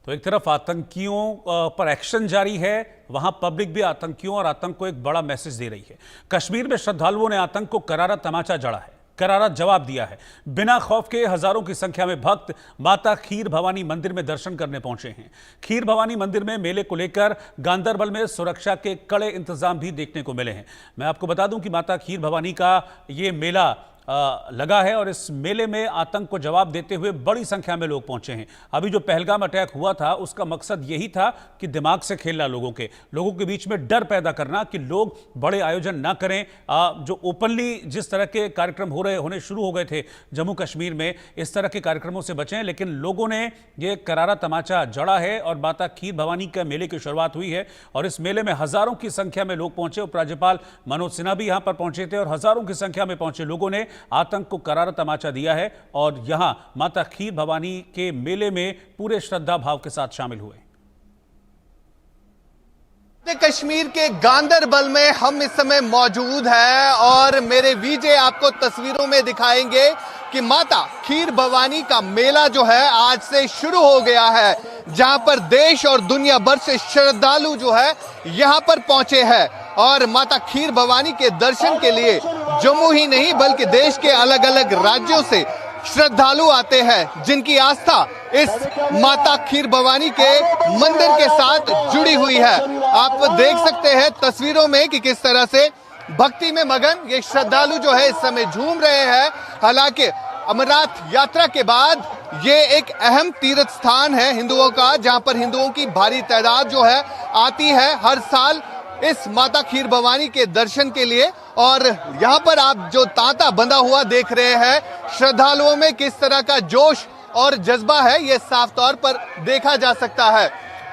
तो एक तरफ आतंकियों पर एक्शन जारी है, वहां पब्लिक भी आतंकियों और आतंक को एक बड़ा मैसेज दे रही है। कश्मीर में श्रद्धालुओं ने आतंक को करारा तमाचा जड़ा है, करारा जवाब दिया है। बिना खौफ के हजारों की संख्या में भक्त माता खीर भवानी मंदिर में दर्शन करने पहुंचे हैं। खीर भवानी मंदिर में मेले को लेकर गांदरबल में सुरक्षा के कड़े इंतजाम भी देखने को मिले हैं। मैं आपको बता दूं कि माता खीर भवानी का ये मेला लगा है और इस मेले में आतंक को जवाब देते हुए बड़ी संख्या में लोग पहुंचे हैं। अभी जो पहलगाम अटैक हुआ था उसका मकसद यही था कि दिमाग से खेलना, लोगों के बीच में डर पैदा करना कि लोग बड़े आयोजन ना करें। जो ओपनली जिस तरह के कार्यक्रम होने शुरू हो गए थे जम्मू कश्मीर में, इस तरह के कार्यक्रमों से बचें। लेकिन लोगों ने ये करारा तमाचा जड़ा है और माता खीर भवानी का मेले की शुरुआत हुई है और इस मेले में हजारों की संख्या में लोग पहुंचे। उपराज्यपाल मनोज सिन्हा भी यहां पर पहुंचे थे और हजारों की संख्या में पहुंचे लोगों ने आतंक को करारा तमाचा दिया है और यहां माता खीर भवानी के मेले में पूरे श्रद्धा भाव के साथ शामिल हुए। कश्मीर के गांदरबल में हम इस समय मौजूद हैं और मेरे वीजे आपको तस्वीरों में दिखाएंगे कि माता खीर भवानी का मेला जो है आज से शुरू हो गया है, जहां पर देश और दुनिया भर से श्रद्धालु जो है यहां पर पहुंचे हैं और माता खीर भवानी के दर्शन के लिए जम्मू ही नहीं बल्कि देश के अलग अलग राज्यों से श्रद्धालु आते हैं, जिनकी आस्था इस माता खीर भवानी के मंदिर के साथ जुड़ी हुई है। आप देख सकते हैं तस्वीरों में कि किस तरह से भक्ति में मगन ये श्रद्धालु जो है इस समय झूम रहे हैं। हालांकि अमरनाथ यात्रा के बाद ये एक अहम तीर्थ स्थान है हिंदुओं का, जहां पर हिंदुओं की भारी तादाद जो है आती है हर साल इस माता खीर भवानी के दर्शन के लिए। और यहाँ पर आप जो तांता बंधा हुआ देख रहे हैं, श्रद्धालुओं में किस तरह का जोश और जज्बा है ये साफ तौर पर देखा जा सकता है।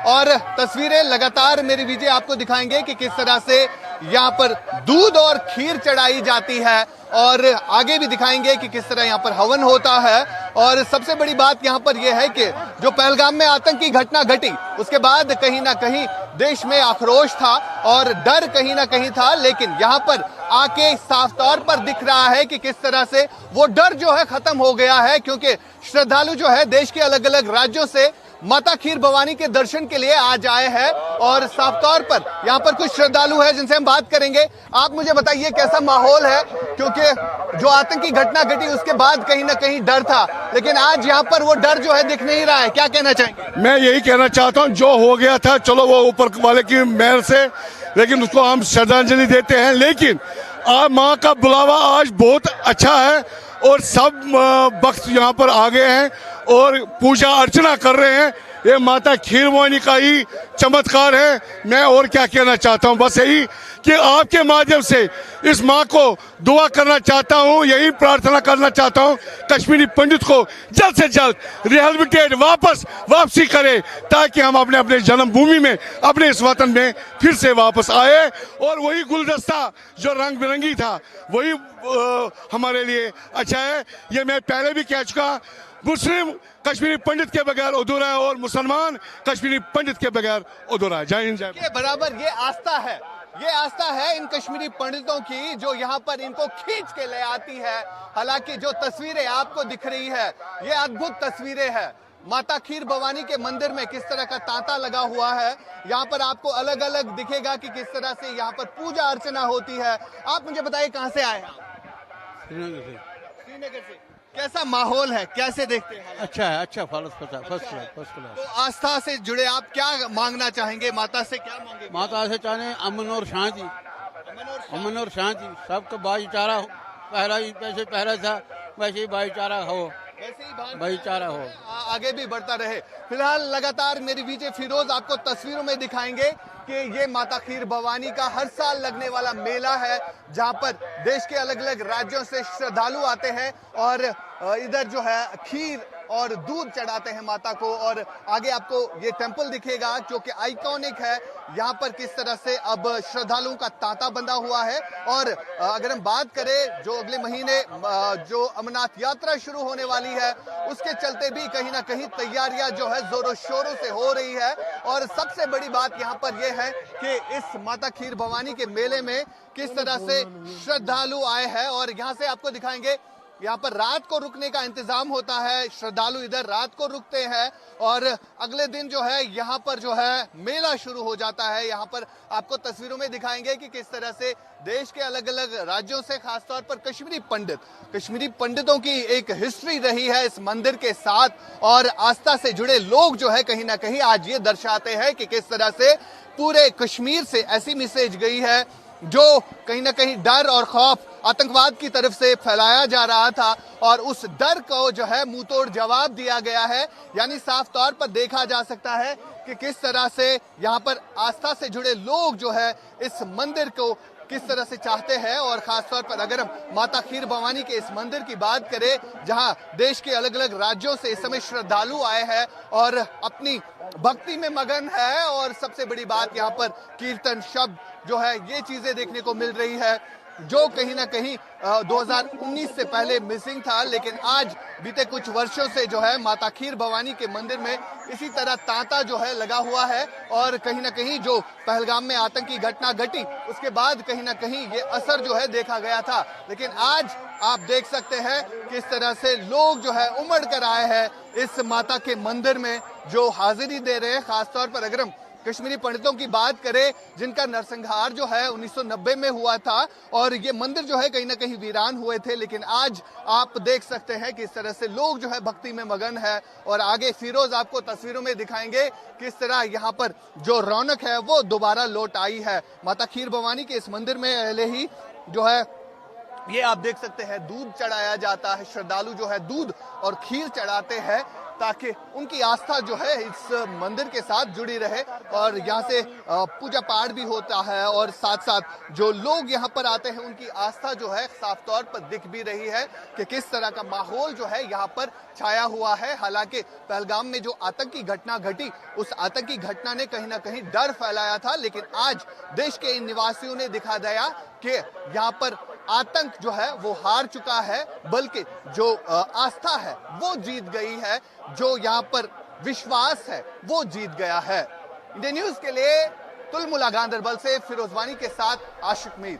और तस्वीरें लगातार मेरे वीजे आपको दिखाएंगे कि किस तरह से यहाँ पर दूध और खीर चढ़ाई जाती है और आगे भी दिखाएंगे कि किस तरह यहाँ पर हवन होता है। और सबसे बड़ी बात यहाँ पर यह है कि जो पहलगाम में आतंकी घटना घटी उसके बाद कहीं ना कहीं देश में आक्रोश था और डर कहीं ना कहीं था, लेकिन यहाँ पर आके साफ तौर पर दिख रहा है कि किस तरह से वो डर जो है खत्म हो गया है, क्योंकि श्रद्धालु जो है देश के अलग अलग राज्यों से माता खीर भवानी के दर्शन के लिए आज आए हैं। और साफ तौर पर यहाँ पर कुछ श्रद्धालु हैं जिनसे हम बात करेंगे। आप मुझे बताइए कैसा माहौल है, क्योंकि जो आतंकी घटना घटी उसके बाद कहीं ना कहीं डर था, लेकिन आज यहाँ पर वो डर जो है दिख नहीं रहा है। क्या कहना चाहेंगे? मैं यही कहना चाहता हूँ, जो हो गया था चलो वो ऊपर वाले की मेहर से, लेकिन उसको हम श्रद्धांजलि देते हैं। लेकिन माँ का बुलावा आज बहुत अच्छा है और सब भक्त यहाँ पर आ गए हैं और पूजा अर्चना कर रहे हैं। ये माता खीर भवानी का ही चमत्कार है। मैं और क्या कहना चाहता हूँ, बस यही कि आपके माध्यम से इस माँ को दुआ करना चाहता हूँ, यही प्रार्थना करना चाहता हूँ कश्मीरी पंडित को जल्द से जल्द रिहेबिलिटेट वापसी करे, ताकि हम अपने अपने जन्मभूमि में अपने इस वतन में फिर से वापस आए और वही गुलदस्ता जो रंग बिरंगी था वही हमारे लिए अच्छा है। ये मैं पहले भी कह चुका, मुस्लिम कश्मीरी पंडित के बगैर अधूरा है और मुसलमान कश्मीरी पंडित के बगैर अधूरा है। जय हिंद जय भारत। बराबर ये आस्था है इन कश्मीरी पंडितों की जो यहाँ पर इनको खींच के ले आती है। हालांकि जो तस्वीरें आपको दिख रही है ये अद्भुत तस्वीरें हैं। माता खीर भवानी के मंदिर में किस तरह का तांता लगा हुआ है, यहाँ पर आपको अलग अलग दिखेगा कि किस तरह से यहाँ पर पूजा अर्चना होती है। आप मुझे बताइए कहाँ से आए हैं? श्रीनगर से। कैसा माहौल है, कैसे देखते हैं? अच्छा है, अच्छा फर्स्ट क्लास। तो आस्था से जुड़े आप क्या मांगना चाहेंगे, माता से क्या मांगेंगे? माता से चाहे अमन और शांति, अमन और शांति, सबको भाईचारा हो। वैसे पहला था वैसे ही भाईचारा हो, भाईचारा हो, आगे भी बढ़ता रहे। फिलहाल लगातार मेरी वीजे फिरोज आपको तस्वीरों में दिखाएंगे कि ये माता खीर भवानी का हर साल लगने वाला मेला है, जहां पर देश के अलग अलग राज्यों से श्रद्धालु आते हैं और इधर जो है खीर और दूध चढ़ाते हैं माता को। और आगे आपको ये टेंपल दिखेगा जो कि आइकॉनिक है। यहाँ पर किस तरह से अब श्रद्धालुओं का तांता बंधा हुआ है। और अगर हम बात करें जो अगले महीने जो अमरनाथ यात्रा शुरू होने वाली है उसके चलते भी कहीं ना कहीं तैयारियां जो है जोरों शोरों से हो रही है। और सबसे बड़ी बात यहाँ पर यह है कि इस माता खीर भवानी के मेले में किस तरह से श्रद्धालु आए हैं। और यहाँ से आपको दिखाएंगे यहाँ पर रात को रुकने का इंतजाम होता है, श्रद्धालु इधर रात को रुकते हैं और अगले दिन जो है यहाँ पर जो है मेला शुरू हो जाता है। यहाँ पर आपको तस्वीरों में दिखाएंगे कि किस तरह से देश के अलग अलग राज्यों से, खासतौर पर कश्मीरी पंडितों की एक हिस्ट्री रही है इस मंदिर के साथ और आस्था से जुड़े लोग जो है कहीं ना कहीं आज ये दर्शाते हैं कि किस तरह से पूरे कश्मीर से ऐसी मैसेज गई है जो कहीं ना कहीं डर और खौफ आतंकवाद की तरफ से फैलाया जा रहा था और उस डर को जो है मुंह तोड़ जवाब दिया गया है। यानी साफ तौर पर देखा जा सकता है कि किस तरह से यहाँ पर आस्था से जुड़े लोग जो है इस मंदिर को किस तरह से चाहते हैं। और खासतौर पर अगर हम माता खीर भवानी के इस मंदिर की बात करें, जहां देश के अलग अलग राज्यों से इस समय श्रद्धालु आए हैं और अपनी भक्ति में मगन है और सबसे बड़ी बात यहाँ पर कीर्तन शब्द जो है ये चीजें देखने को मिल रही है जो कहीं ना कहीं 2019 से पहले मिसिंग था, लेकिन आज बीते कुछ वर्षों से जो है माता खीर भवानी के मंदिर में इसी तरह तांता जो है लगा हुआ है। और कहीं ना कहीं जो पहलगाम में आतंकी घटना घटी उसके बाद कहीं ना कहीं ये असर जो है देखा गया था, लेकिन आज आप देख सकते हैं किस तरह से लोग जो है उमड़ कर आए हैं इस माता के मंदिर में जो हाजिरी दे रहे हैं। खासतौर पर अगर हम कश्मीरी पंडितों की बात करें जिनका नरसंहार जो है 1990 में हुआ था और ये मंदिर जो है कहीं ना कहीं वीरान हुए थे, लेकिन आज आप देख सकते हैं कि इस तरह से लोग जो है भक्ति में मगन है। और आगे फिरोज आपको तस्वीरों में दिखाएंगे किस तरह यहाँ पर जो रौनक है वो दोबारा लौट आई है। माता खीर भवानी के इस मंदिर में पहले ही जो है ये आप देख सकते हैं दूध चढ़ाया जाता है, श्रद्धालु जो है दूध और खीर चढ़ाते हैं ताकि उनकी आस्था जो है इस मंदिर के साथ जुड़ी रहे। और यहाँ से पूजा पाठ भी होता है और साथ साथ जो लोग यहाँ पर आते हैं उनकी आस्था जो है साफ तौर पर दिख भी रही है कि किस तरह का माहौल जो है यहाँ पर छाया हुआ है। हालांकि पहलगाम में जो आतंकी घटना घटी उस आतंकी घटना ने कहीं ना कहीं डर फैलाया था, लेकिन आज देश के इन निवासियों ने दिखा दिया कि यहाँ पर आतंक जो है वो हार चुका है, बल्कि जो आस्था है वो जीत गई है, जो यहाँ पर विश्वास है वो जीत गया है। इंडिया न्यूज के लिए तुलमुला गांदरबल से फिरोज वानी के साथ आशिक मीर।